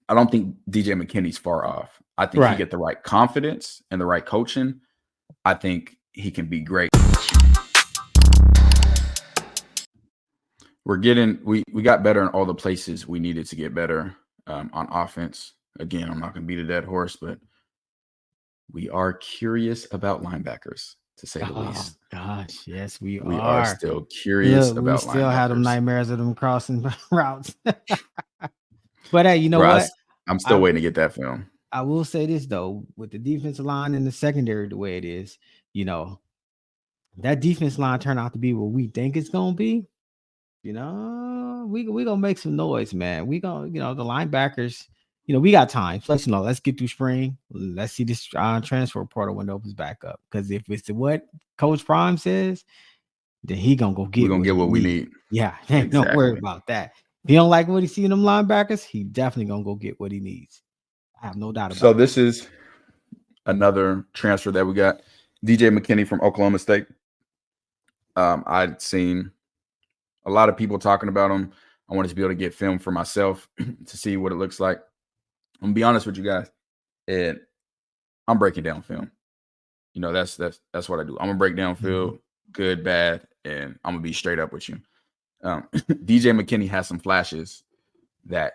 I don't think DJ McKinney's far off. I think he get the right confidence and the right coaching. I think he can be great. We got better in all the places we needed to get better on offense. Again, I'm not going to beat a dead horse, but we are curious about linebackers, to say the least. Gosh, yes, we are still curious about we still have them nightmares of them crossing routes. But hey, you know what? I'm still waiting to get that film. I will say this though, with the defensive line and the secondary the way it is, that defense line turned out to be what we think it's gonna be. We gonna make some noise, man. We gonna, the linebackers. We got time. Let's get through spring. Let's see this transfer portal window opens back up. Because if it's what Coach Prime says, then he gonna go get. We're gonna get what we need. Yeah, exactly. Don't worry about that. If he don't like what he see in them linebackers, he definitely gonna go get what he needs. I have no doubt about it. So this is another transfer that we got. DJ Mckinney from Oklahoma State. I'd seen a lot of people talking about him. I wanted to be able to get film for myself to see what it looks like. I'm gonna be honest with you guys, and I'm breaking down film. That's what I do. I'm gonna break down film, good, bad, and I'm gonna be straight up with you. DJ McKinney has some flashes that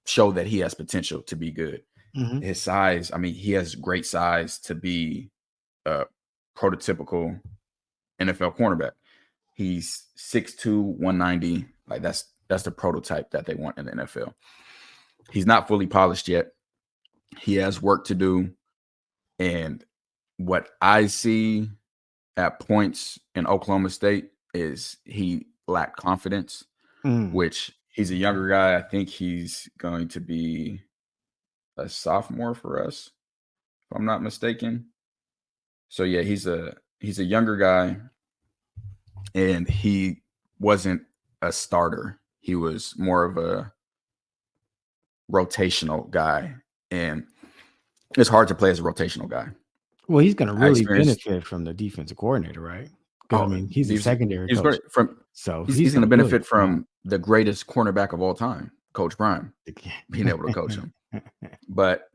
show that he has potential to be good. His size, he has great size to be a prototypical NFL cornerback. He's 6'2", 190. Like that's the prototype that they want in the NFL. He's not fully polished yet. He has work to do. And what I see at points in Oklahoma State is he lacked confidence, which he's a younger guy. I think he's going to be a sophomore for us, if I'm not mistaken. So yeah, he's a younger guy, and he wasn't a starter. He was more of a rotational guy, and it's hard to play as a rotational guy. Well, he's going to really benefit from the defensive coordinator, right? He's a secondary coach. He's going to benefit from the greatest cornerback of all time, Coach Prime, being able to coach him. But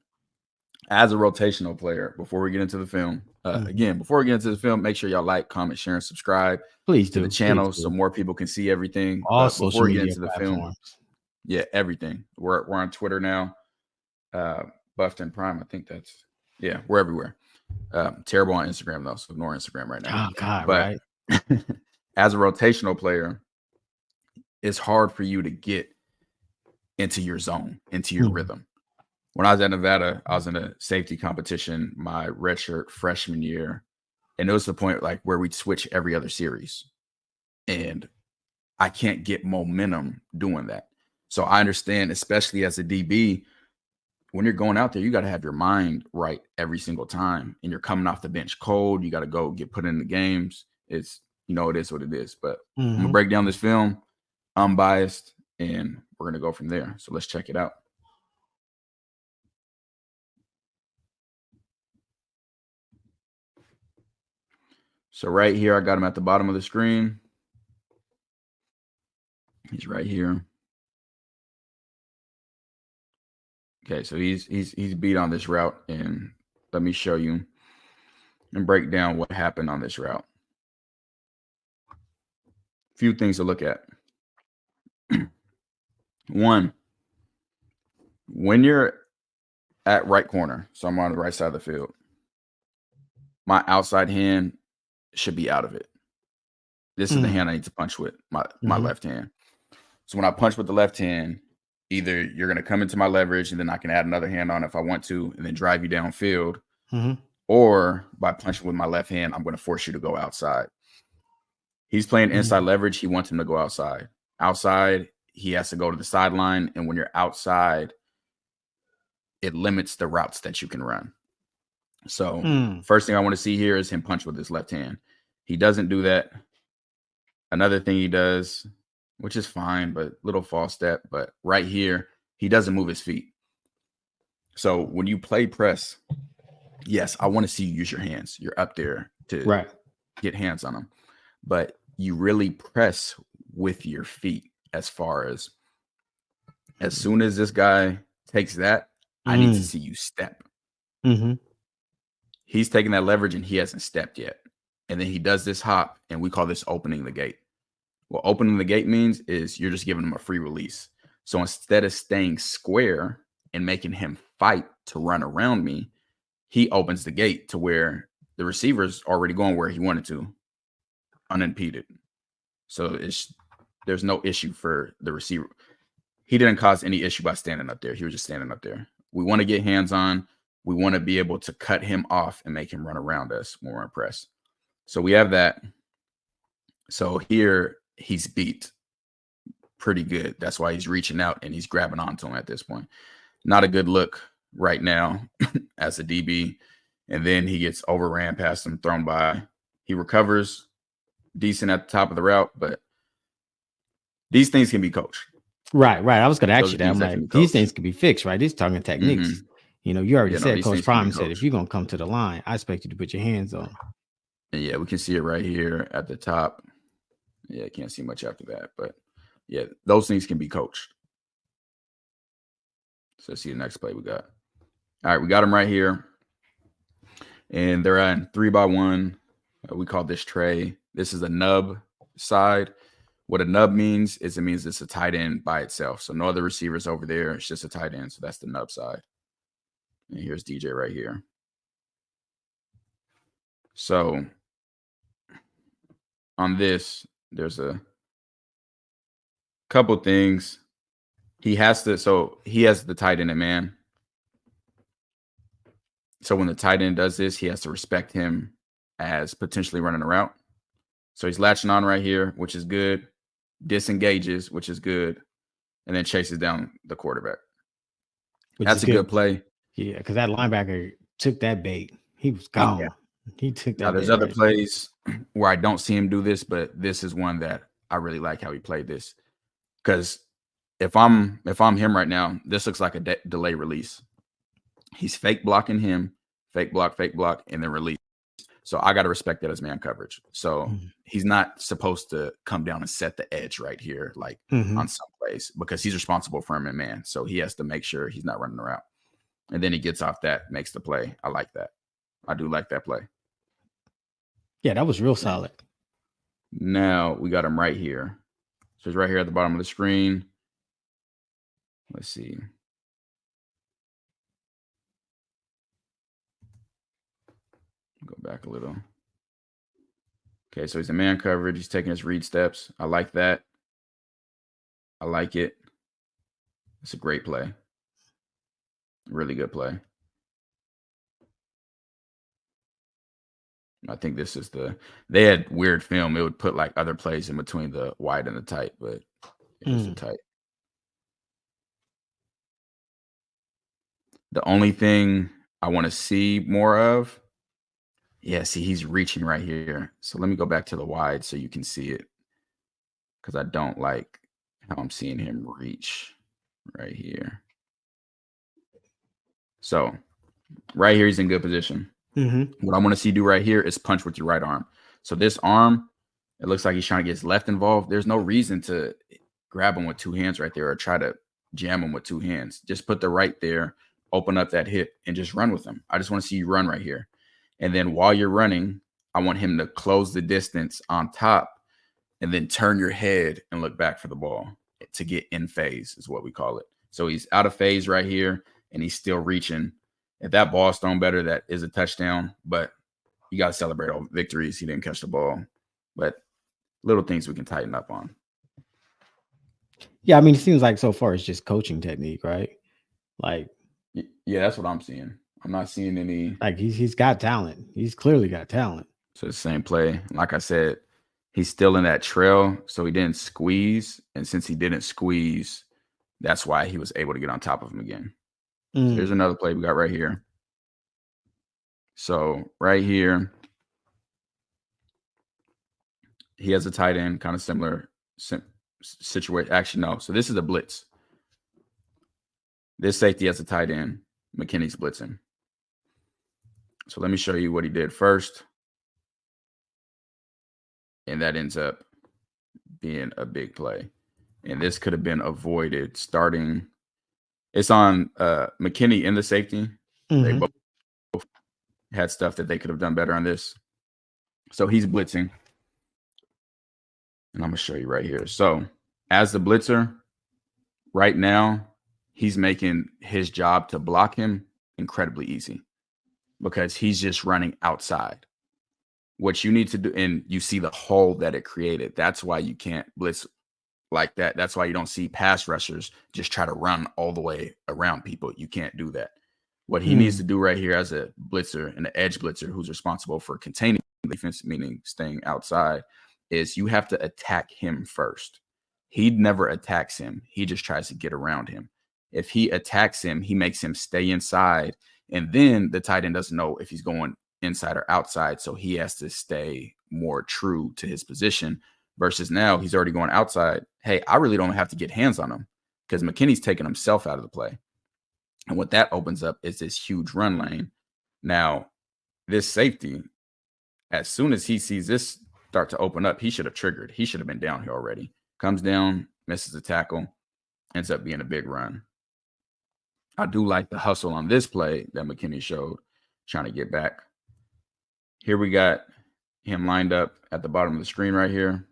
as a rotational player, before we get into the film, make sure y'all like, comment, share, and subscribe. Please to the channel so more people can see everything. All social media platforms. Yeah, everything. We're on Twitter now. Buffton Prime, I think we're everywhere. Terrible on Instagram though, so ignore Instagram right now. Oh God, but right. As a rotational player, it's hard for you to get into your zone, into your rhythm. When I was at Nevada, I was in a safety competition my redshirt freshman year, and it was the point like where we'd switch every other series, and I can't get momentum doing that. So I understand, especially as a DB, when you're going out there, you got to have your mind right every single time, and you're coming off the bench cold. You got to go get put in the games. It's, it is what it is. But I'm gonna break down this film, unbiased, and we're gonna go from there. So let's check it out. So right here, I got him at the bottom of the screen. He's right here. Okay, so he's beat on this route, and let me show you and break down what happened on this route. A few things to look at. One, when you're at right corner, so I'm on the right side of the field, my outside hand should be out of it. This is the hand I need to punch with, my left hand. So when I punch with the left hand, either you're going to come into my leverage and then I can add another hand on if I want to and then drive you downfield, or by punching with my left hand, I'm going to force you to go outside. He's playing inside leverage. He wants him to go outside. Outside, he has to go to the sideline, and when you're outside, it limits the routes that you can run. So first thing I want to see here is him punch with his left hand. He doesn't do that. Another thing he does, which is fine, but little false step. But right here, he doesn't move his feet. So when you play press, yes, I want to see you use your hands. You're up there to get hands on them. But you really press with your feet as soon as this guy takes that, I need to see you step. Mm-hmm. He's taking that leverage and he hasn't stepped yet. And then he does this hop, and we call this opening the gate. What opening the gate means is you're just giving him a free release. So instead of staying square and making him fight to run around me, he opens the gate to where the receiver's already going where he wanted to, unimpeded. So there's no issue for the receiver. He didn't cause any issue by standing up there. He was just standing up there. We want to get hands on. We want to be able to cut him off and make him run around us when we're in press. So we have that. So here he's beat pretty good. That's why he's reaching out and he's grabbing onto him at this point. Not a good look right now as a DB. And then he gets overran past him, thrown by. He recovers decent at the top of the route, but these things can be coached. Right. I was going to ask you that. I'm that like, can be these coached. things can be fixed, right? These talking techniques. Mhm. You know, you already said, these Coach things can be Prime said, if coached. you're going to come to the line, I expect you to put your hands on. And yeah, we can see it right here at the top. Yeah, can't see much after that, but yeah, those things can be coached. So let's see the next play we got. All right, we got them right here. And they're at 3-by-1. We call this tray. This is a nub side. What a nub means is it means it's a tight end by itself. So no other receivers over there. It's just a tight end. So that's the nub side. And here's DJ right here. So on this, there's a couple things. He has the tight end in man. So when the tight end does this, he has to respect him as potentially running a route. So he's latching on right here, which is good. Disengages, which is good. And then chases down the quarterback. That's a good play. Yeah, because that linebacker took that bait. He was gone. Yeah. He took that. Now, there's other plays where I don't see him do this, but this is one that I really like how he played this. Because if I'm him right now, this looks like a delay release. He's fake blocking him, fake block, and then release. So I got to respect that as man coverage. So he's not supposed to come down and set the edge right here, like on some plays, because he's responsible for him in man. So he has to make sure he's not running around. And then he gets off that, makes the play. I like that. I do like that play. Yeah, that was real solid. Now we got him right here. So he's right here at the bottom of the screen. Let's see. Go back a little. Okay, so he's in man coverage. He's taking his read steps. I like that. I like it. It's a great play. Really good play. I think this is they had weird film. It would put like other plays in between the wide and the tight, but it was the tight. The only thing I want to see more of, see, he's reaching right here. So let me go back to the wide so you can see it, because I don't like how I'm seeing him reach right here. So right here, he's in good position. What I want to see do right here is punch with your right arm. So this arm, it looks like he's trying to get his left involved. There's no reason to grab him with two hands right there or try to jam him with two hands. Just put the right there, open up that hip, and just run with him. I just want to see you run right here. And then while you're running, I want him to close the distance on top and then turn your head and look back for the ball to get in phase is what we call it. So he's out of phase right here and he's still reaching. If that ball's thrown better, that is a touchdown, but you got to celebrate all victories. He didn't catch the ball, but little things we can tighten up on. Yeah, I mean, it seems like so far it's just coaching technique, right? Like, yeah, that's what I'm seeing. I'm not seeing any. Like he's got talent. He's clearly got talent. So the same play. Like I said, he's still in that trail, so he didn't squeeze. And since he didn't squeeze, that's why he was able to get on top of him again. So here's another play we got right here. So right here, he has a tight end, kind of similar situation. Actually, no. So this is a blitz. This safety has a tight end. Mckinney's blitzing. So let me show you what he did first. And that ends up being a big play. And this could have been avoided starting It's on McKinney and the safety. They both had stuff that they could have done better on this. So he's blitzing. And I'm going to show you right here. So as the blitzer, right now, he's making his job to block him incredibly easy because he's just running outside. What you need to do, and you see the hole that it created. That's why you can't blitz like that. That's why you don't see pass rushers just try to run all the way around people. You can't do that. What he needs to do right here as a blitzer and an edge blitzer who's responsible for containing the defense, meaning staying outside, is you have to attack him first. He never attacks him. He just tries to get around him. If he attacks him, he makes him stay inside. And then the tight end doesn't know if he's going inside or outside. So he has to stay more true to his position versus now he's already going outside. Hey, I really don't have to get hands on him because McKinney's taking himself out of the play. And what that opens up is this huge run lane. Now, this safety, as soon as he sees this start to open up, he should have triggered. He should have been down here already. Comes down, misses the tackle, ends up being a big run. I do like the hustle on this play that McKinney showed, trying to get back. Here we got him lined up at the bottom of the screen right here.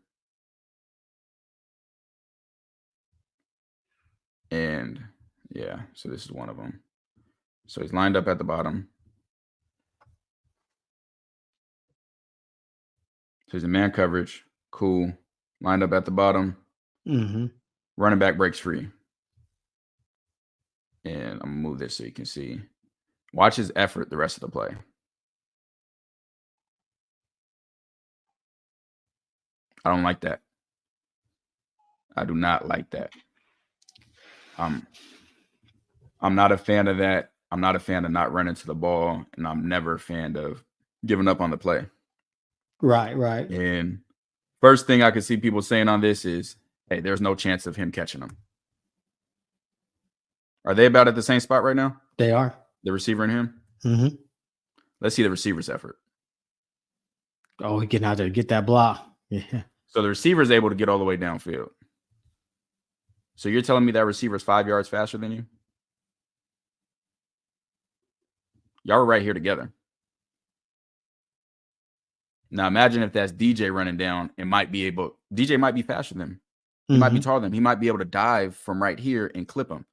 And yeah, so this is one of them. So he's lined up at the bottom. So he's in man coverage. Cool. Lined up at the bottom. Running back breaks free. And I'm going to move this so you can see. Watch his effort the rest of the play. I don't like that. I do not like that. I'm not a fan of that. I'm not a fan of not running to the ball, and I'm never a fan of giving up on the play. Right. And first thing I can see people saying on this is, hey, there's no chance of him catching him. Are they about at the same spot right now? They are. The receiver and him? Let's see the receiver's effort. Oh, he getting out there to get that block. Yeah. So the receiver is able to get all the way downfield. So you're telling me that receiver's 5 yards faster than you? Y'all were right here together. Now imagine if that's DJ running down and DJ might be faster than him. He might be taller than him. He might be able to dive from right here and clip him.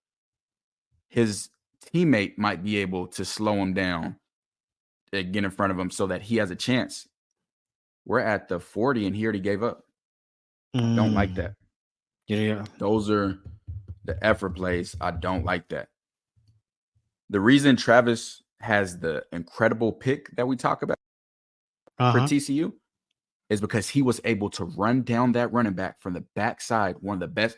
His teammate might be able to slow him down and get in front of him so that he has a chance. We're at the 40 and he already gave up. Don't like that. Yeah. Those are the effort plays. I don't like that. The reason Travis has the incredible pick that we talk about for TCU is because he was able to run down that running back from the backside. One of the best.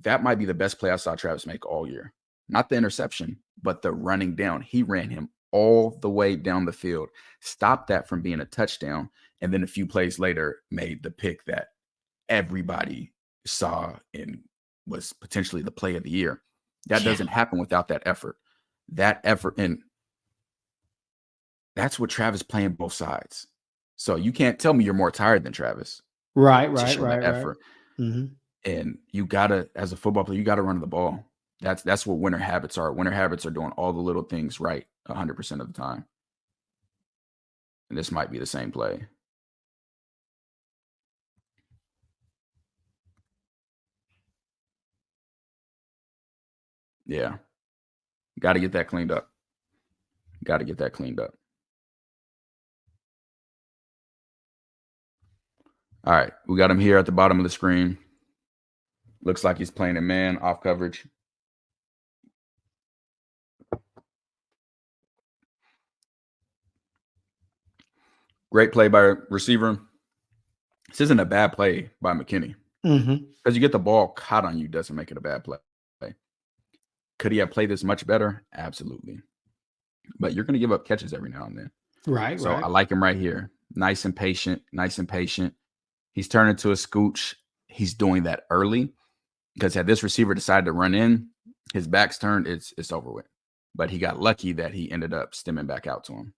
That might be the best play I saw Travis make all year. Not the interception, but the running down. He ran him all the way down the field, stopped that from being a touchdown, and then a few plays later made the pick that everybody saw and was potentially the play of the year. That doesn't happen without that effort. That effort, and that's what Travis playing both sides. So you can't tell me you're more tired than Travis. Right. Effort. And you gotta, as a football player, you gotta run the ball. That's what winner habits are. Winner habits are doing all the little things right 100% of the time. And this might be the same play. Yeah. Got to get that cleaned up. All right. We got him here at the bottom of the screen. Looks like he's playing a man off coverage. Great play by receiver. This isn't a bad play by McKinney. Because you get the ball caught on you doesn't make it a bad play. Could he have played this much better? Absolutely. But you're going to give up catches every now and then. Right. So I like him right here. Nice and patient. He's turning to a scooch. He's doing that early because had this receiver decided to run in, his back's turned, it's over with. But he got lucky that he ended up stemming back out to him.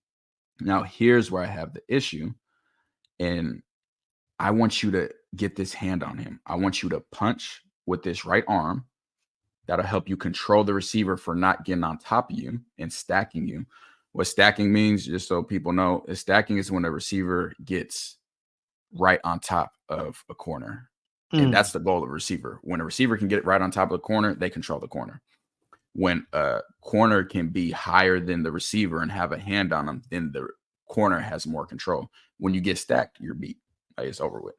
Now, here's where I have the issue. And I want you to get this hand on him. I want you to punch with this right arm. That'll help you control the receiver for not getting on top of you and stacking you. What stacking means, just so people know, is stacking is when a receiver gets right on top of a corner. And that's the goal of a receiver. When a receiver can get right on top of the corner, they control the corner. When a corner can be higher than the receiver and have a hand on them, then the corner has more control. When you get stacked, you're beat. Like, it's over with.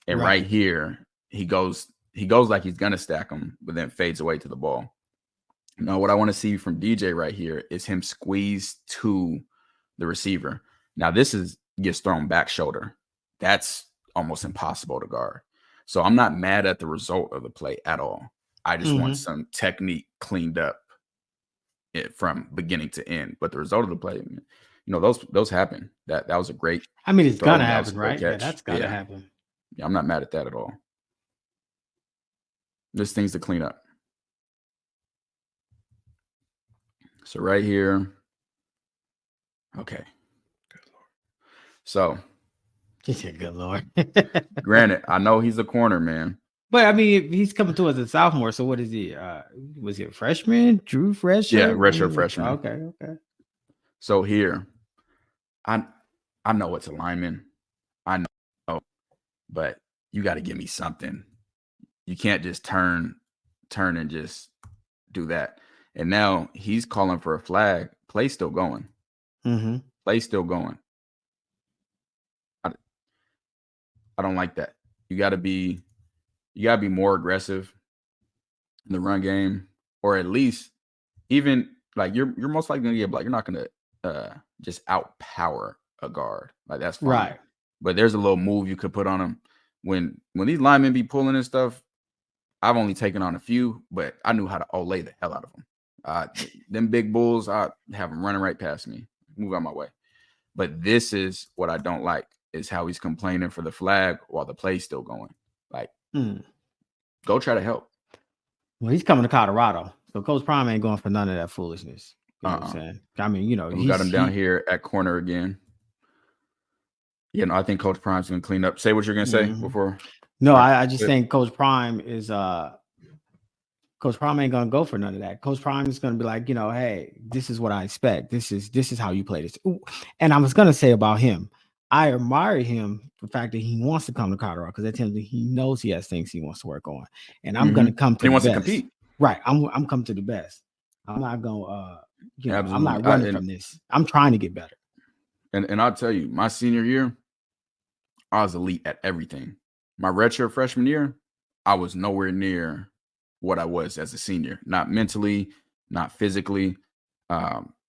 And right here, he goes like he's gonna stack him, but then fades away to the ball. Now, what I want to see from DJ right here is him squeeze to the receiver. Now, this gets thrown back shoulder. That's almost impossible to guard. So I'm not mad at the result of the play at all. I just want some technique cleaned up from beginning to end. But the result of the play, you know, those happen. That was a great. I mean, it's gonna happen, right? Yeah, that's gotta happen. Yeah, I'm not mad at that at all. There's things to clean up. So right here. Okay. Good Lord. So. Good Lord. Granted, I know he's a corner, man. But I mean, he's coming to us as a sophomore. So what is he? Was he a freshman? True freshman? Yeah, redshirt freshman. Okay. So here, I know it's a lineman. I know, but you got to give me something. You can't just turn and just do that. And now he's calling for a flag. Play's still going. Play's still going. I don't like that. You got to be more aggressive in the run game, or at least even like you're most likely gonna get blocked. You're not gonna just outpower a guard. Like, that's fine. Right. But there's a little move you could put on them. When these linemen be pulling and stuff, I've only taken on a few, but I knew how to olay the hell out of them. Them big bulls, I have them running right past me. Move out my way. But this is what I don't like, is how he's complaining for the flag while the play's still going. Like, go try to help. Well, he's coming to Colorado, so Coach Prime ain't going for none of that foolishness. You know what I'm saying? I mean, you know, we got him down here at corner again. You know, I think Coach Prime's gonna clean up. Say what you're gonna say before. No, I just think Coach Prime is Coach Prime ain't gonna go for none of that. Coach Prime is gonna be like, you know, hey, this is what I expect. This is how you play this. Ooh. And I was gonna say about him, I admire him for the fact that he wants to come to Colorado, because that tells me he knows he has things he wants to work on. And I'm gonna come to he the wants best. to compete. Right. I'm coming to the best. I'm not gonna you know, I'm not running from this. I'm trying to get better. And I'll tell you, my senior year, I was elite at everything. My redshirt freshman year, I was nowhere near what I was as a senior. Not mentally, not physically.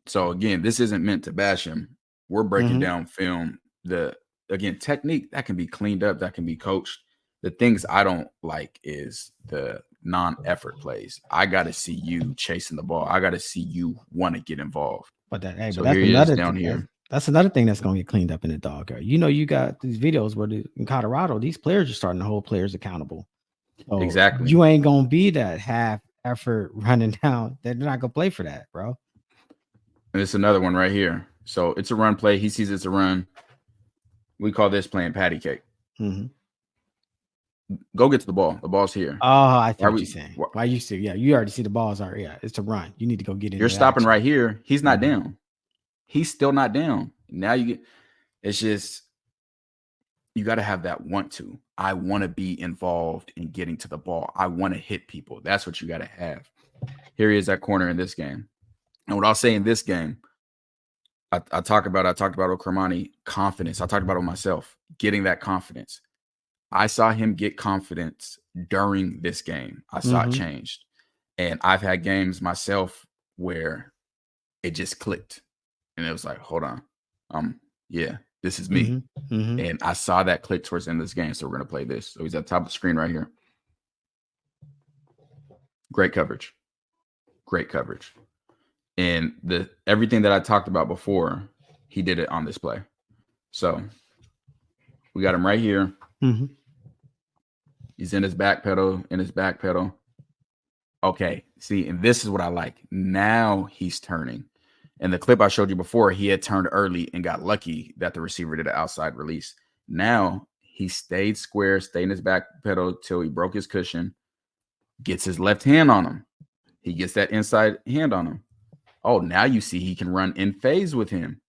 So again, this isn't meant to bash him. We're breaking down film. Technique that can be cleaned up, that can be coached. The things I don't like is the non-effort plays. I got to see you chasing the ball. I got to see you want to get involved. But that's another down here. That's another thing that's going to get cleaned up in the dog. You know, you got these videos where in Colorado, these players are starting to hold players accountable. So exactly. You ain't going to be that half effort running down. They're not going to play for that, bro. And it's another one right here. So it's a run play. He sees it's a run. We call this playing patty cake. Go get to the ball. The ball's here. Oh, I think what you're saying. Why you see? Yeah, you already see the ball's already. Yeah, it's a run. You need to go get it. You're stopping right here. He's not down. He's still not down. Now it's just, you got to have that want to. I want to be involved in getting to the ball. I want to hit people. That's what you got to have. Here he is at corner in this game. And what I'll say in this game, I talked about Okromani confidence. I talked about it myself, getting that confidence. I saw him get confidence during this game. I saw it changed. And I've had games myself where it just clicked. And it was like, hold on. Yeah, this is me. And I saw that click towards the end of this game. So we're going to play this. So he's at the top of the screen right here. Great coverage. Great coverage. And everything that I talked about before, he did it on this play. So we got him right here. He's in his back pedal, Okay, see, and this is what I like. Now he's turning. And the clip I showed you before, he had turned early and got lucky that the receiver did an outside release. Now he stayed square, stayed in his back pedal till he broke his cushion, gets his left hand on him. He gets that inside hand on him. Oh, now you see he can run in phase with him.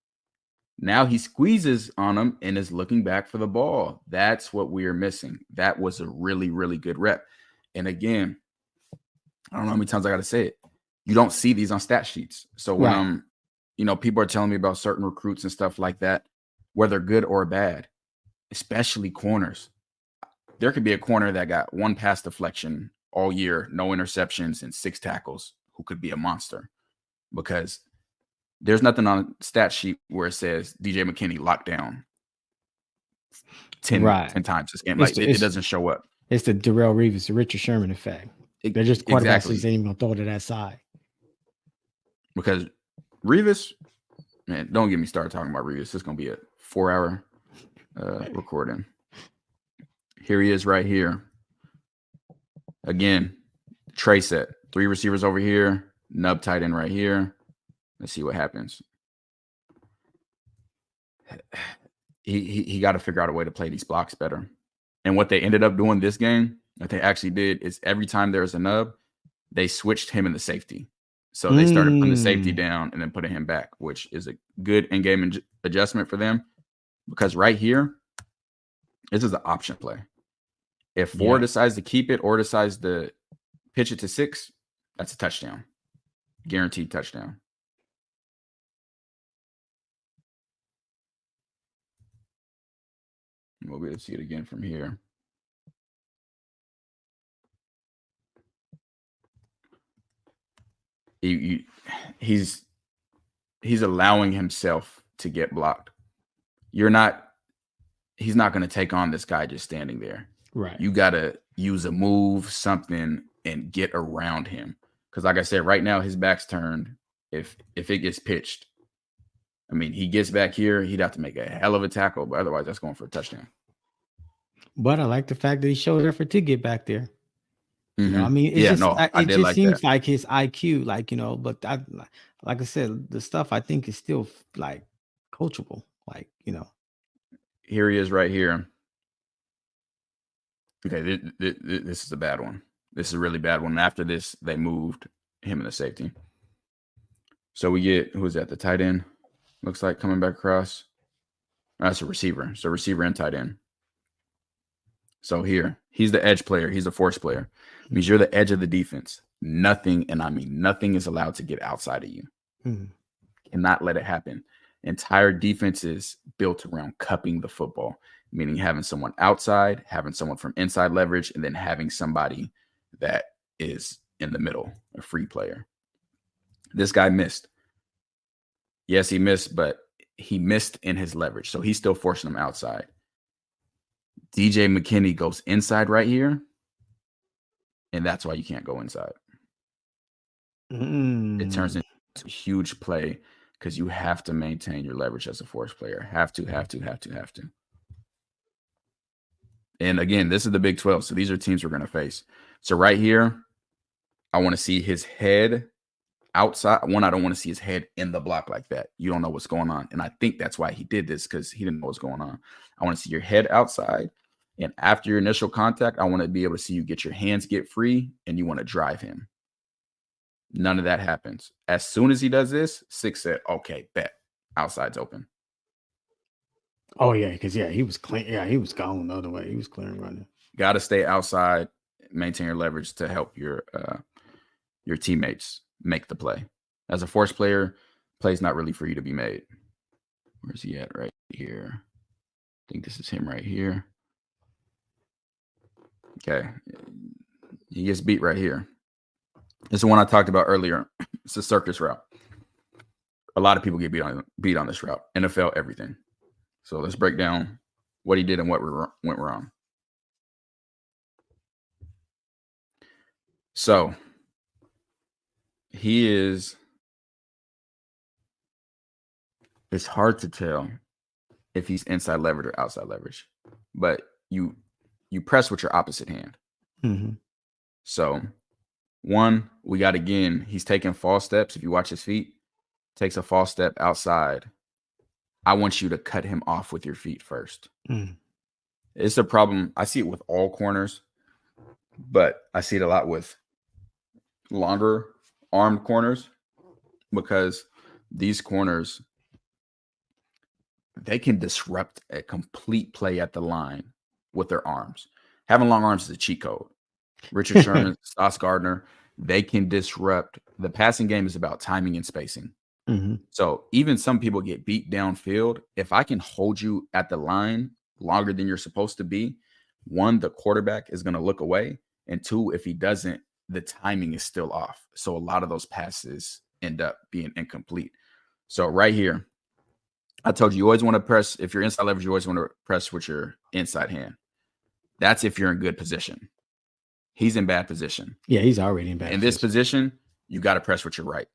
Now he squeezes on him and is looking back for the ball. That's what we are missing. That was a really, really good rep. And again, I don't know how many times I got to say it. You don't see these on stat sheets. So when people are telling me about certain recruits and stuff like that, whether good or bad, especially corners, there could be a corner that got one pass deflection all year, no interceptions and 6 tackles, who could be a monster, because there's nothing on a stat sheet where it says DJ Mckinney locked down 10 times this game. It doesn't show up. It's the Darrell Reeves, the Richard Sherman effect. They're just quarterbacks that ain't even gonna throw to that side. Because Reeves, man, don't get me started talking about Reeves. It's gonna be a 4-hour recording. Here he is right here. Again, tray set. 3 receivers over here, nub tight end right here. Let's see what happens. He got to figure out a way to play these blocks better. And what they ended up doing this game, what they actually did, is every time there was a nub, they switched him in the safety. So they started putting the safety down and then putting him back, which is a good in-game adjustment for them. Because right here, this is an option play. If 4 decides to keep it or decides to pitch it to 6, that's a touchdown. Guaranteed touchdown. We'll be able to see it again from here. He's allowing himself to get blocked. He's not going to take on this guy just standing there. Right. You got to use a move, something, and get around him. Because like I said, right now his back's turned. If it gets pitched, I mean, he gets back here, he'd have to make a hell of a tackle, but otherwise that's going for a touchdown. But I like the fact that he showed effort to get back there. Mm-hmm. You know, I mean, it just seems like his IQ, but like I said, the stuff I think is still like coachable. Here he is right here. Okay, this is a bad one. This is a really bad one. After this, they moved him in the safety. So we get, who is that? The tight end. Looks like coming back across. That's a receiver. So receiver and tight end. So here, he's the edge player. He's a force player. It means you're the edge of the defense. Nothing, and I mean nothing, is allowed to get outside of you. Cannot let it happen. Entire defense is built around cupping the football, meaning having someone outside, having someone from inside leverage, and then having somebody that is in the middle, a free player. This guy missed. Yes, he missed, but he missed in his leverage. So he's still forcing him outside. DJ Mckinney goes inside right here, and that's why you can't go inside. It turns into a huge play because you have to maintain your leverage as a force player. Have to. And again, this is the Big 12, so these are teams we're going to face. So right here, I want to see his head outside. I don't want to see his head in the block like that. You don't know what's going on. And I think that's why he did this, because he didn't know what's going on. I want to see your head outside. And after your initial contact, I want to be able to see you get your hands get free, and you want to drive him. None of that happens. As soon as he does this, 6 said, okay, bet. Outside's open. Oh, yeah, because, he was clean. Yeah, he was gone the other way. He was clearing running. Got to stay outside, maintain your leverage to help your teammates make the play. As a force player, play's not really for you to be made. Where's he at? Right here. I think this is him right here. Okay. He gets beat right here. This is the one I talked about earlier. It's a circus route. A lot of people get beat on this route. NFL, everything. So let's break down what he did and what went wrong. So it's hard to tell if he's inside leverage or outside leverage, but you press with your opposite hand. Mm-hmm. So one, we got, again, he's taking false steps. If you watch his feet, takes a false step outside. I want you to cut him off with your feet first. It's a problem. I see it with all corners, but I see it a lot with longer armed corners because these corners, they can disrupt a complete play at the line with their arms. Having long arms is a cheat code. Richard Sherman, Sauce Gardner, they can disrupt. The passing game is about timing and spacing. Mm-hmm. So even some people get beat downfield. If I can hold you at the line longer than you're supposed to be, one, the quarterback is going to look away. And two, if he doesn't, the timing is still off. So a lot of those passes end up being incomplete. So right here, I told you always want to press. If you're inside leverage, you always want to press with your inside hand. That's if you're in good position. He's in bad position. Yeah, he's already in bad position. This position, you got to press with your right.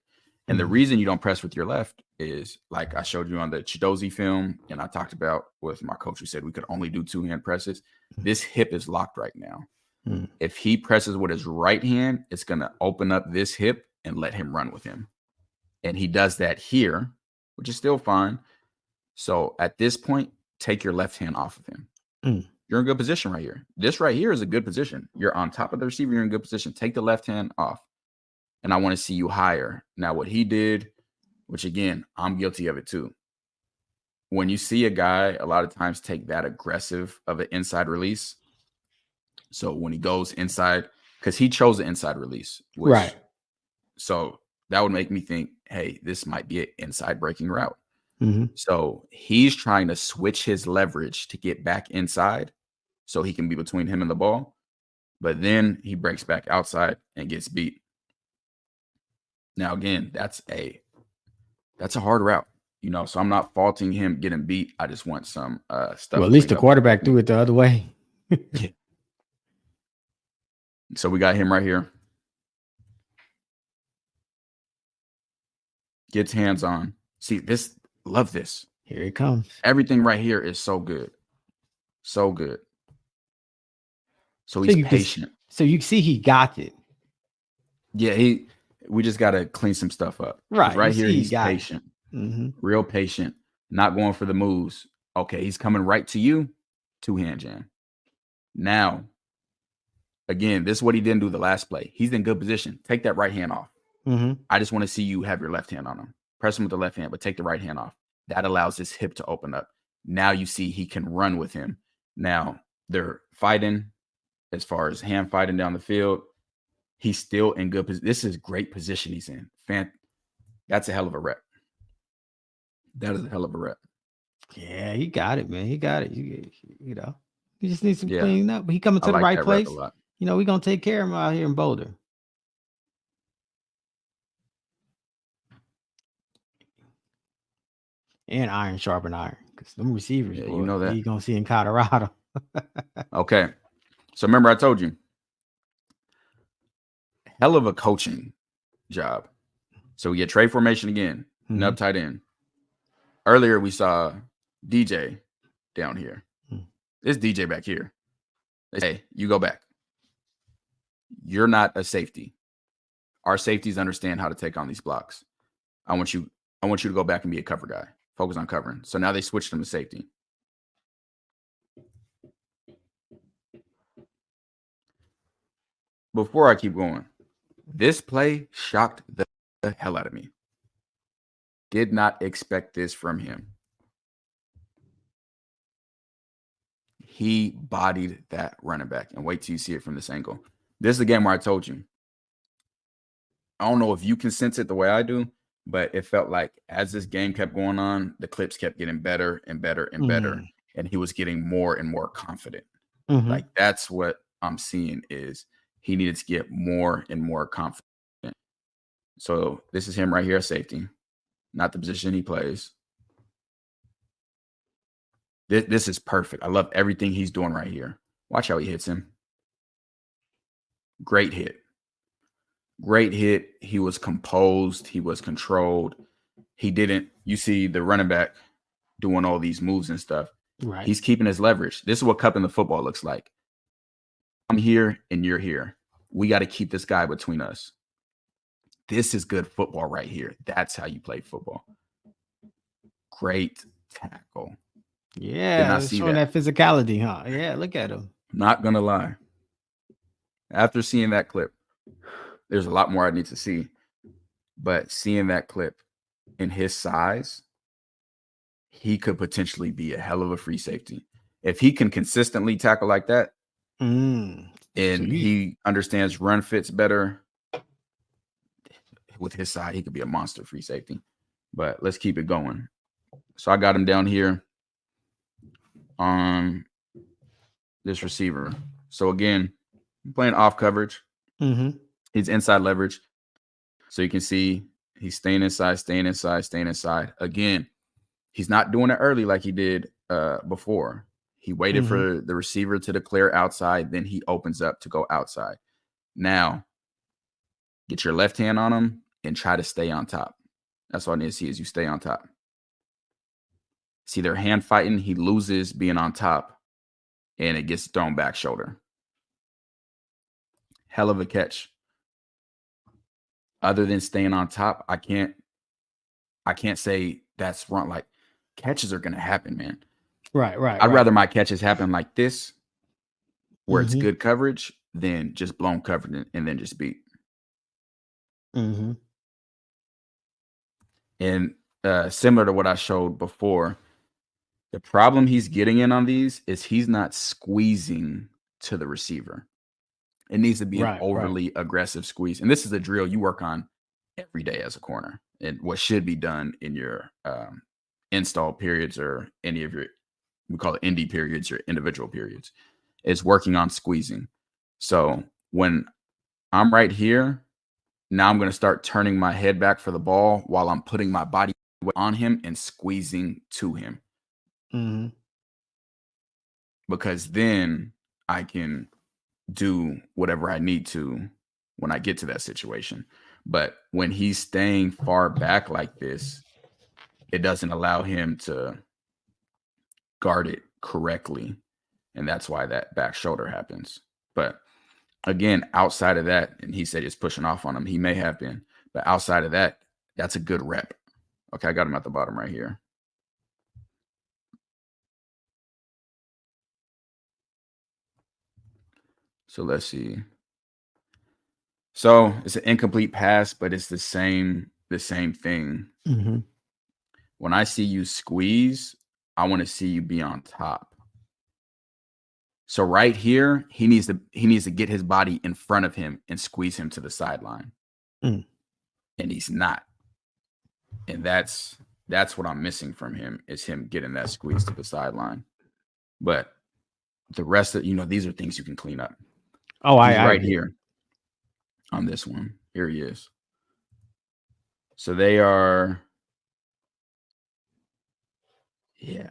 And the reason you don't press with your left is, like I showed you on the Chidozie film, and I talked about with my coach who said we could only do two-hand presses. This hip is locked right now. If he presses with his right hand, it's going to open up this hip and let him run with him. And he does that here, which is still fine. So at this point, take your left hand off of him. You're in good position right here. This right here is a good position. You're on top of the receiver. You're in good position. Take the left hand off. And I want to see you higher. Now, what he did, which again, I'm guilty of it too. When you see a guy, a lot of times take that aggressive of an inside release. So when he goes inside, because he chose the inside release. Right. So that would make me think, hey, this might be an inside breaking route. Mm-hmm. So he's trying to switch his leverage to get back inside so he can be between him and the ball. But then he breaks back outside and gets beat. Now, again, that's a hard route, you know, so I'm not faulting him getting beat. I just want some stuff. Well, at least the quarterback threw it the other way. Yeah. So we got him right here. Gets hands on. See this. Love this. Here it comes. Everything right here is so good. So good. So he's patient. So you see he got it. Yeah, we just got to clean some stuff up. Right. Right here, he's patient. Mm-hmm. Real patient. Not going for the moves. Okay, he's coming right to you. Two-hand jam. Now, again, this is what he didn't do the last play. He's in good position. Take that right hand off. Mm-hmm. I just want to see you have your left hand on him. Press him with the left hand, but take the right hand off. That allows his hip to open up. Now you see he can run with him. Now they're fighting as far as hand fighting down the field. He's still in good position. This is great position he's in. That's a hell of a rep. That is a hell of a rep. Yeah, he got it, man. He got it. You know, he just needs some cleaning up. But he coming to the right place. You know, we're going to take care of him out here in Boulder. And iron sharpen iron, because them receivers, boy, you know that you're gonna see in Colorado. Okay, so remember I told you, hell of a coaching job. So we get trade formation again, nub tight end. Earlier we saw DJ down here. This DJ back here. They say, you go back. You're not a safety. Our safeties understand how to take on these blocks. I want you to go back and be a cover guy. Focus on covering. So now they switched him to safety. Before I keep going, this play shocked the hell out of me. Did not expect this from him. He bodied that running back. And wait till you see it from this angle. This is the game where I told you. I don't know if you can sense it the way I do, but it felt like as this game kept going on, the clips kept getting better and better and better. And he was getting more and more confident. Like that's what I'm seeing is he needed to get more and more confident. So this is him right here at safety, not the position he plays. This is perfect. I love everything he's doing right here. Watch how he hits him. Great hit. Great hit. He was composed. He was controlled. He didn't. You see the running back doing all these moves and stuff. Right. He's keeping his leverage. This is what cupping the football looks like. I'm here and you're here. We got to keep this guy between us. This is good football right here. That's how you play football. Great tackle. Yeah, showing that physicality, huh? Yeah, look at him. Not going to lie. After seeing that clip, there's a lot more I need to see. But seeing that clip in his size, he could potentially be a hell of a free safety. If he can consistently tackle like that, and he understands run fits better, with his side, he could be a monster free safety. But let's keep it going. So I got him down here on this receiver. So again, playing off coverage. Mm-hmm. He's inside leverage. So you can see he's staying inside. Again, he's not doing it early like he did before. He waited for the receiver to declare outside, then he opens up to go outside. Now, get your left hand on him and try to stay on top. That's all I need to see is you stay on top. See, they're hand fighting. He loses being on top, and it gets thrown back shoulder. Hell of a catch. Other than staying on top, I can't say that's wrong. Like, catches are going to happen, man. Right. I'd rather my catches happen like this, where it's good coverage, than just blown coverage and then just beat. And similar to what I showed before, the problem he's getting in on these is he's not squeezing to the receiver. It needs to be an overly aggressive squeeze. And this is a drill you work on every day as a corner, and what should be done in your install periods or any of your, we call it indie periods or individual periods, is working on squeezing. So when I'm right here, now I'm going to start turning my head back for the ball while I'm putting my body on him and squeezing to him. Because then I can do whatever I need to when I get to that situation. But when he's staying far back like this, it doesn't allow him to guard it correctly. And that's why that back shoulder happens. But again, outside of that, and he said he's pushing off on him. He may have been. But outside of that, that's a good rep. Okay, I got him at the bottom right here. So let's see. So it's an incomplete pass, but it's the same thing. When I see you squeeze, I want to see you be on top. So right here, he needs to get his body in front of him and squeeze him to the sideline. And he's not. And that's what I'm missing from him, is him getting that squeeze to the sideline. But the rest of, these are things you can clean up. Oh, he's right here on this one. Here he is. So they are. Yeah.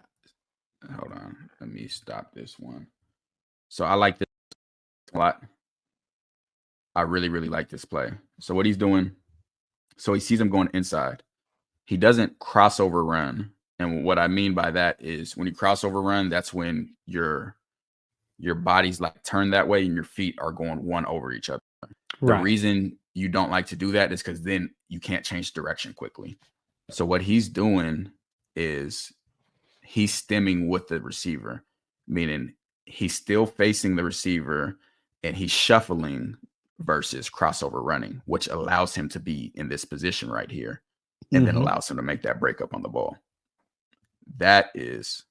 Hold on. Let me stop this one. So I like this a lot. I really, really like this play. So what he's doing, so he sees him going inside. He doesn't crossover run. And what I mean by that is when you crossover run, that's when your body's like turned that way and your feet are going one over each other. The reason you don't like to do that is because then you can't change direction quickly. So what he's doing is he's stemming with the receiver, meaning he's still facing the receiver and he's shuffling versus crossover running, which allows him to be in this position right here and then allows him to make that breakup on the ball. This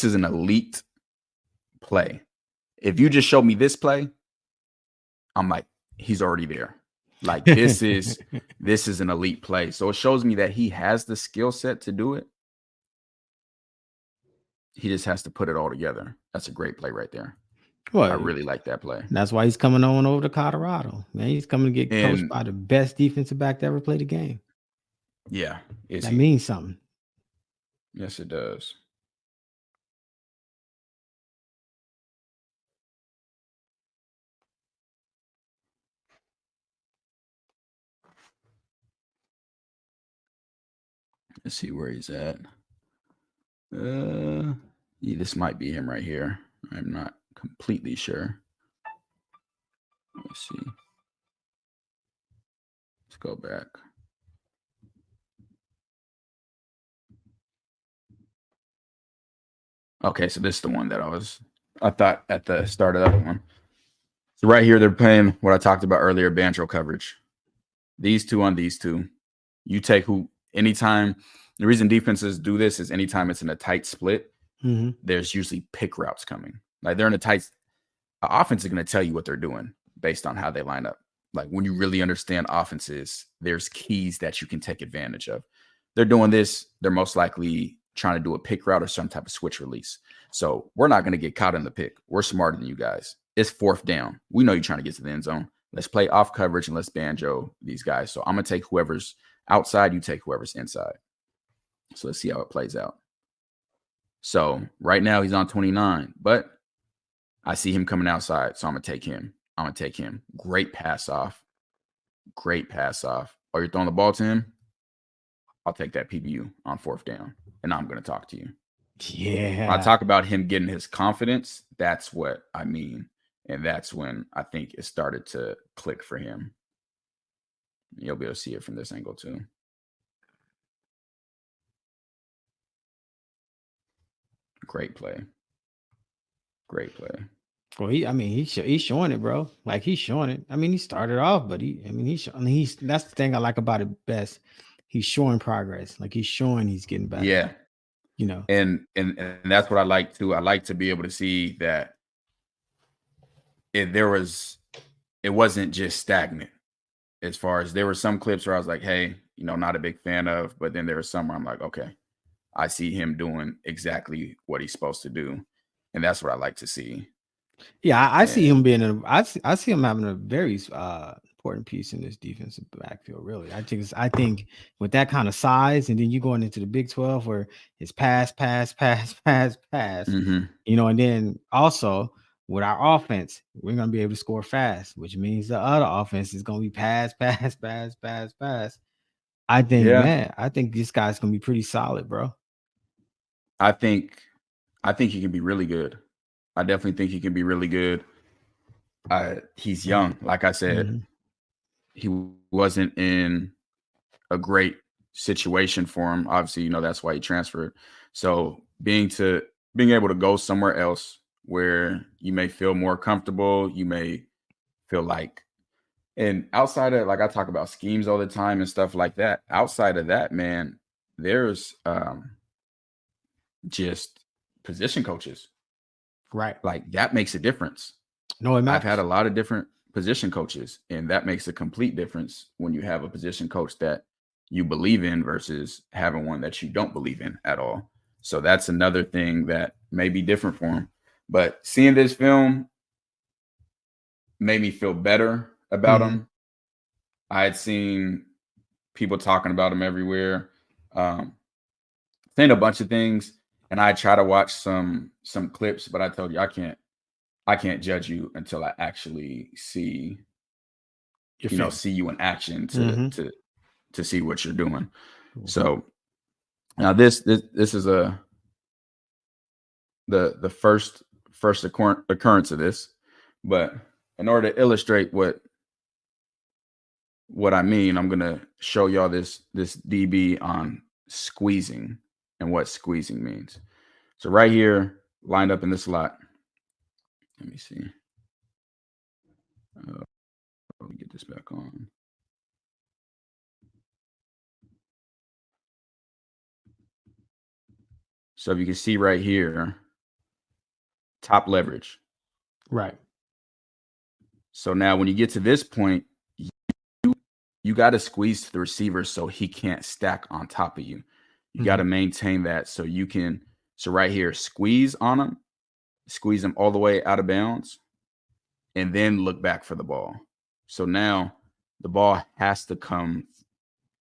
is an elite play. If you just show me this play, I'm like, he's already there. Like this is an elite play. So it shows me that he has the skill set to do it. He just has to put it all together. That's a great play right there. Well, I really like that play. That's why he's coming on over to Colorado. Man, he's coming to get coached by the best defensive back to ever play the game. Yeah. That means something. Yes, it does. Let's see where he's at. Yeah, this might be him right here. I'm not completely sure. Let's see. Let's go back. Okay, so this is the one that I thought at the start of that one. So right here, they're playing what I talked about earlier, banjo coverage. These two on these two. You take who anytime. The reason defenses do this is anytime it's in a tight split, there's usually pick routes coming. Like they're in a tight offense is going to tell you what they're doing based on how they line up. Like when you really understand offenses, there's keys that you can take advantage of. They're doing this. They're most likely trying to do a pick route or some type of switch release. So we're not going to get caught in the pick. We're smarter than you guys. It's fourth down. We know you're trying to get to the end zone. Let's play off coverage and let's banjo these guys. So I'm going to take whoever's outside. You take whoever's inside. So let's see how it plays out. So right now he's on 29, but I see him coming outside. So I'm going to take him. Great pass off. Oh, you're throwing the ball to him? I'll take that PBU on fourth down, and I'm going to talk to you. Yeah. When I talk about him getting his confidence, that's what I mean. And that's when I think it started to click for him. You'll be able to see it from this angle too. Great play. Well, he's showing it, bro. Like he's showing it. I mean, he started off, but he's that's the thing I like about it best. He's showing progress. Like he's showing he's getting better. Yeah. You know. And that's what I like too. I like to be able to see that it wasn't just stagnant. As far as there were some clips where I was like, hey, not a big fan of, but then there was some where I'm like, okay, I see him doing exactly what he's supposed to do. And that's what I like to see. Yeah, I see him being I see him having a very important piece in this defensive backfield. Really, I think with that kind of size, and then you going into the Big 12 where it's pass, Mm-hmm. and then also with our offense, we're gonna be able to score fast, which means the other offense is gonna be pass. I think, man, I think this guy's gonna be pretty solid, bro. I think he can be really good. I definitely think he can be really good. He's young. Like I said, he wasn't in a great situation for him. Obviously, that's why he transferred. So being able to go somewhere else where you may feel more comfortable, you may feel like, and outside of, like I talk about schemes all the time and stuff like that. Outside of that, man, there's just position coaches. Right. Like that makes a difference. No, it matters. I've had a lot of different position coaches, and that makes a complete difference when you have a position coach that you believe in versus having one that you don't believe in at all. So that's another thing that may be different for him. But seeing this film made me feel better about him. I had seen people talking about him everywhere, saying a bunch of things. And I try to watch some clips, but I told you I can't judge you until I actually see see you in action to see what you're doing. So now this is the first occurrence of this, but in order to illustrate what I mean, I'm gonna show y'all this DB on squeezing and what squeezing means. So right here, lined up in this slot. Let me see. Let me get this back on. So if you can see right here, top leverage. Right. So now when you get to this point, you got to squeeze to the receiver so he can't stack on top of you. You got to maintain that so you can. So right here, squeeze on him, squeeze him all the way out of bounds, and then look back for the ball. So now the ball has to come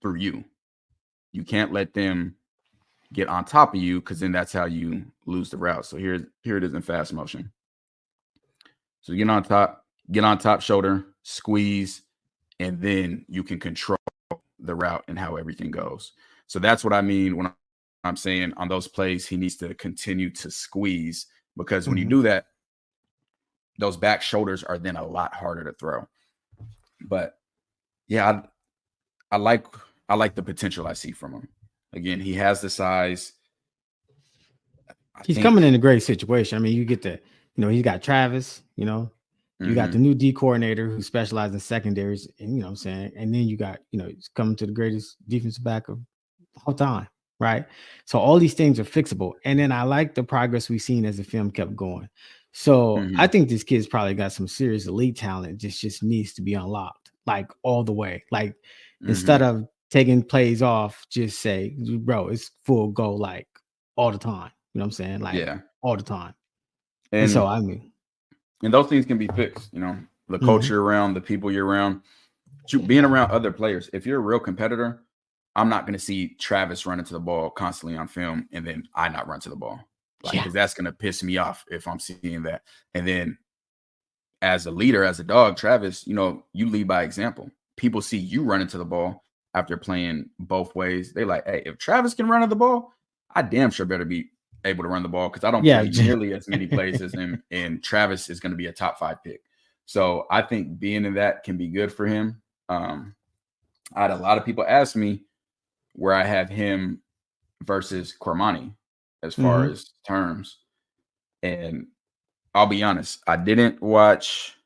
through you. You can't let them get on top of you because then that's how you lose the route. So here it is in fast motion. So get on top shoulder, squeeze, and then you can control the route and how everything goes. So that's what I mean when I'm saying on those plays, he needs to continue to squeeze, because when you do that, those back shoulders are then a lot harder to throw. But yeah, I like the potential I see from him. Again, he has the size. He's coming in a great situation. I mean, you get he's got Travis, You got the new D coordinator who specializes in secondaries, and you know what I'm saying, and then you got, it's coming to the greatest defensive back of all time, right? So all these things are fixable. And then I like the progress we've seen as the film kept going. So I think this kid's probably got some serious elite talent, just needs to be unlocked, like all the way. Like instead of taking plays off, just say, bro, it's full go, like all the time. You know what I'm saying? Like all the time. And so I mean, and those things can be fixed, the culture around, the people you're around, being around other players. If you're a real competitor, I'm not going to see Travis running to the ball constantly on film and then I not run to the ball. Because that's going to piss me off if I'm seeing that. And then as a leader, as a dog, Travis, you lead by example. People see you running to the ball after playing both ways. They like, hey, if Travis can run to the ball, I damn sure better be able to run the ball because I don't play nearly as many plays as him. And Travis is going to be a top 5 pick. So I think being in that can be good for him. I had a lot of people ask me where I have him versus Cormani as far as terms. And I'll be honest, I didn't watch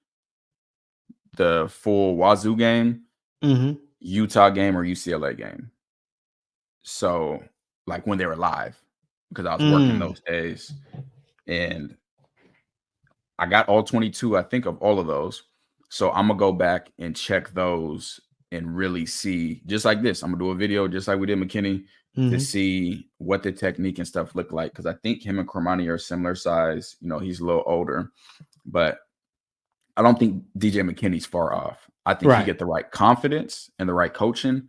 the full Wazoo game, Utah game, or UCLA game. So, like when they were live, because I was working those days. And I got all 22, I think, of all of those. So I'm going to go back and check those and really see, just like this. I'm going to do a video just like we did Mckinney to see what the technique and stuff look like. Because I think him and Cormani are similar size. He's a little older. But I don't think DJ McKinney's far off. I think he get the right confidence and the right coaching.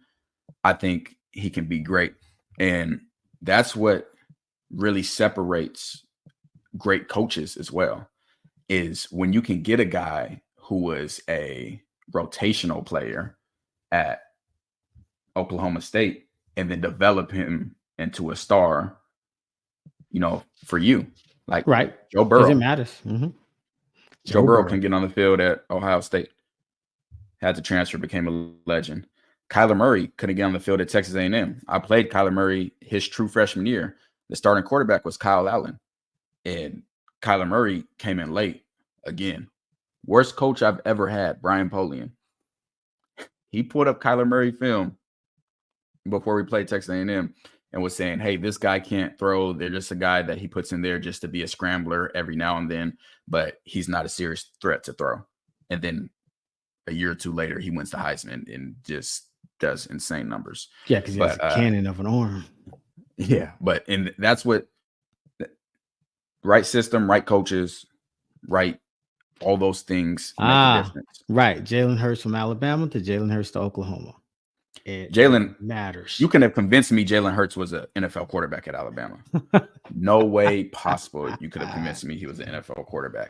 I think he can be great. And that's what really separates great coaches as well, is when you can get a guy who was a rotational player at Oklahoma State and then develop him into a star, for you. Like Joe Burrow. It matters. Joe Burrow can get on the field at Ohio State. Had to transfer, became a legend. Kyler Murray couldn't get on the field at Texas A&M. I played Kyler Murray his true freshman year. The starting quarterback was Kyle Allen. And Kyler Murray came in late again. Worst coach I've ever had, Brian Polian. He pulled up Kyler Murray film before we played Texas A&M and was saying, hey, this guy can't throw. They're just a guy that he puts in there just to be a scrambler every now and then, but he's not a serious threat to throw. And then a year or two later, he wins the Heisman and just does insane numbers. Yeah, because he has a cannon of an arm. Yeah, and that's what right system, right coaches, right all those things make a difference. Right. Jalen Hurts from Alabama to Jalen Hurts to Oklahoma. Jalen matters. You can have convinced me Jalen Hurts was an NFL quarterback at Alabama. No way possible you could have convinced me he was an NFL quarterback.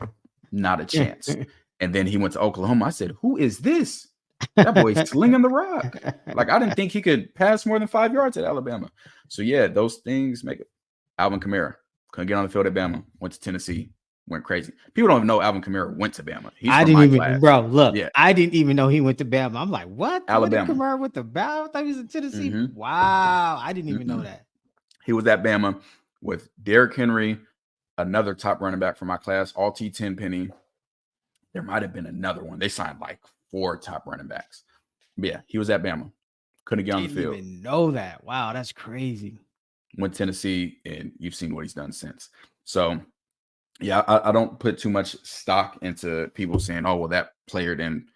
Not a chance. And then he went to Oklahoma. I said, who is this? That boy's slinging the rock. Like, I didn't think he could pass more than 5 yards at Alabama. So, yeah, those things make it. Alvin Kamara couldn't get on the field at Bama. Went to Tennessee. Went crazy. People don't even know Alvin Kamara went to Bama. I didn't even, bro. Look, I didn't even know he went to Bama. I'm like, what? Alabama. Kamara went to Bama? I thought he was in Tennessee. Wow, I didn't even know that. He was at Bama with Derrick Henry, another top running back from my class, all T10 Penny. There might have been another one. They signed like 4 top running backs. But yeah, he was at Bama. Couldn't get on the field. Didn't even know that. Wow, that's crazy. Went to Tennessee, and you've seen what he's done since. So, yeah, I don't put too much stock into people saying, oh, well, that player didn't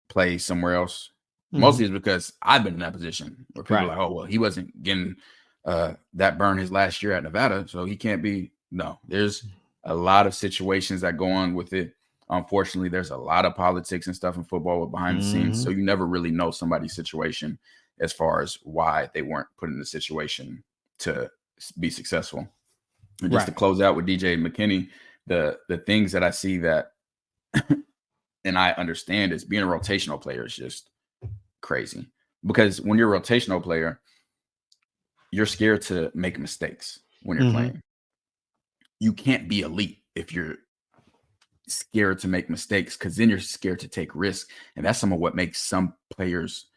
play somewhere else. Mostly it's because I've been in that position where people are like, oh, well, he wasn't getting that burn his last year at Nevada, so he can't be. No, there's a lot of situations that go on with it. Unfortunately, there's a lot of politics and stuff in football with behind the scenes, so you never really know somebody's situation as far as why they weren't put in the situation to be successful. And just to close out with DJ McKinney, the things that I see that and I understand is being a rotational player is just crazy. Because when you're a rotational player, you're scared to make mistakes when you're playing. You can't be elite if you're scared to make mistakes, because then you're scared to take risks. And that's some of what makes some players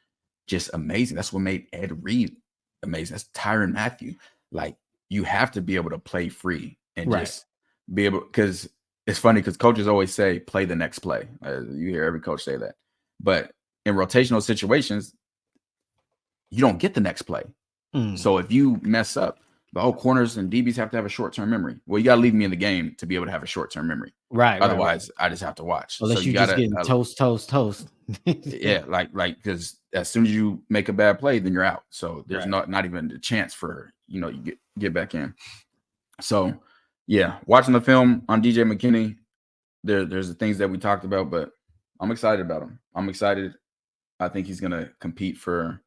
just amazing. That's what made Ed Reed amazing. That's Tyrann Mathieu. Like, you have to be able to play free and just be able, because it's funny because coaches always say play the next play. You hear every coach say that, but in rotational situations, you don't get the next play. So if you mess up, the whole corners and DBs have to have a short-term memory. Well, you got to leave me in the game to be able to have a short-term memory. Right. Otherwise, I just have to watch. Unless so you got just getting toast. Yeah, like because as soon as you make a bad play, then you're out. So there's not even a chance for you get back in. So yeah, watching the film on DJ McKinney, there's the things that we talked about, but I'm excited about him. I'm excited. I think he's gonna compete for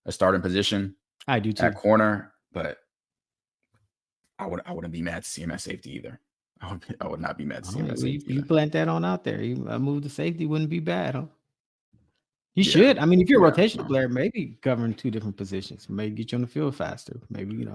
a starting position. I do too. At corner, but I wouldn't be mad to see him at safety either. I would not be mad to see him at safety. You plant that on out there. You move the safety wouldn't be bad, huh? You should. I mean, if you're a rotational player, maybe covering two different positions, maybe get you on the field faster. Maybe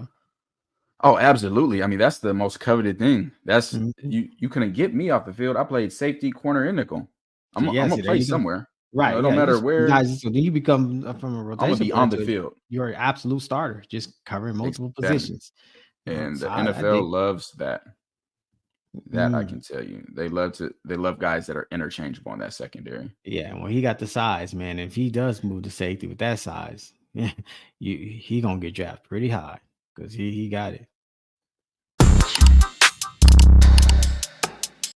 Oh, absolutely. I mean, that's the most coveted thing. That's you couldn't get me off the field. I played safety, corner, and nickel. I'm gonna play somewhere. Right. It don't matter where. Guys, so then you become from a rotation. I'm gonna be on the field. You're an absolute starter, just covering multiple positions. And the NFL loves that. That I can tell you. They love guys that are interchangeable in that secondary. Yeah, well, he got the size, man. If he does move to safety with that size, he gonna get drafted pretty high because he got it.